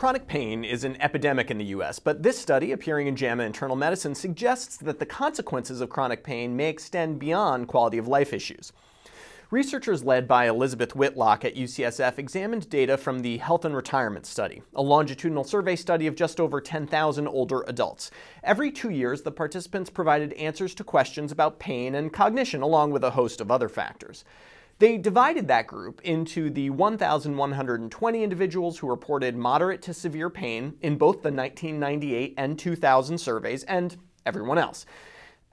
Chronic pain is an epidemic in the US, but this study, appearing in JAMA Internal Medicine, suggests that the consequences of chronic pain may extend beyond quality of life issues. Researchers led by Elizabeth Whitlock at UCSF examined data from the Health and Retirement Study, a longitudinal survey study of just over 10,000 older adults. Every 2 years, the participants provided answers to questions about pain and cognition, along with a host of other factors. They divided that group into the 1,120 individuals who reported moderate to severe pain in both the 1998 and 2000 surveys, and everyone else.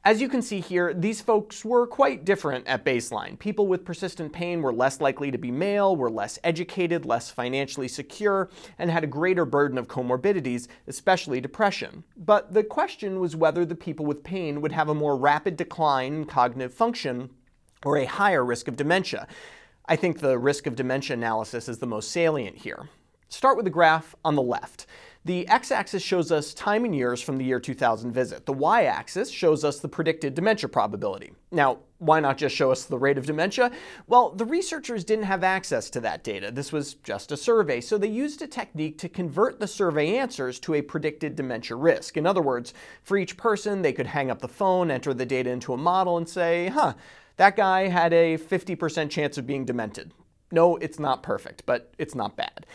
As you can see here, these folks were quite different at baseline. People with persistent pain were less likely to be male, were less educated, less financially secure, and had a greater burden of comorbidities, especially depression. But the question was whether the people with pain would have a more rapid decline in cognitive function or a higher risk of dementia. I think the risk of dementia analysis is the most salient here. Start with the graph on the left. The x-axis shows us time in years from the year 2000 visit. The y-axis shows us the predicted dementia probability. Now, why not just show us the rate of dementia? Well, the researchers didn't have access to that data. This was just a survey, so they used a technique to convert the survey answers to a predicted dementia risk. In other words, for each person, they could hang up the phone, enter the data into a model, and say, that guy had a 50% chance of being demented. No, it's not perfect, but it's not bad.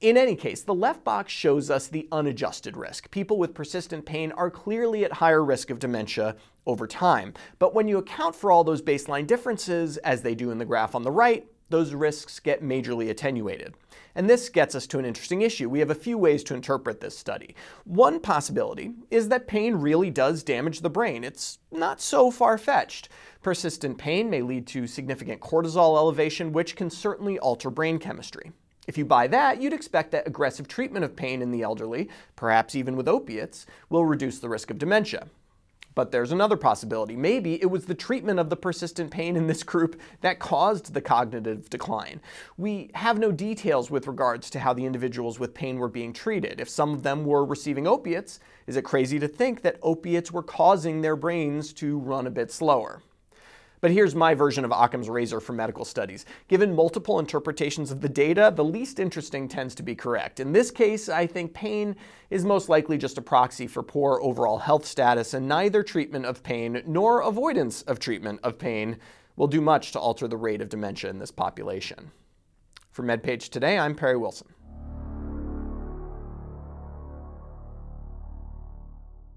In any case, the left box shows us the unadjusted risk. People with persistent pain are clearly at higher risk of dementia over time. But when you account for all those baseline differences, as they do in the graph on the right, those risks get majorly attenuated. And this gets us to an interesting issue. We have a few ways to interpret this study. One possibility is that pain really does damage the brain. It's not so far-fetched. Persistent pain may lead to significant cortisol elevation, which can certainly alter brain chemistry. If you buy that, you'd expect that aggressive treatment of pain in the elderly, perhaps even with opiates, will reduce the risk of dementia. But there's another possibility. Maybe it was the treatment of the persistent pain in this group that caused the cognitive decline. We have no details with regards to how the individuals with pain were being treated. If some of them were receiving opiates, is it crazy to think that opiates were causing their brains to run a bit slower? But here's my version of Occam's razor for medical studies. Given multiple interpretations of the data, the least interesting tends to be correct. In this case, I think pain is most likely just a proxy for poor overall health status, and neither treatment of pain nor avoidance of treatment of pain will do much to alter the rate of dementia in this population. For MedPage Today, I'm Perry Wilson.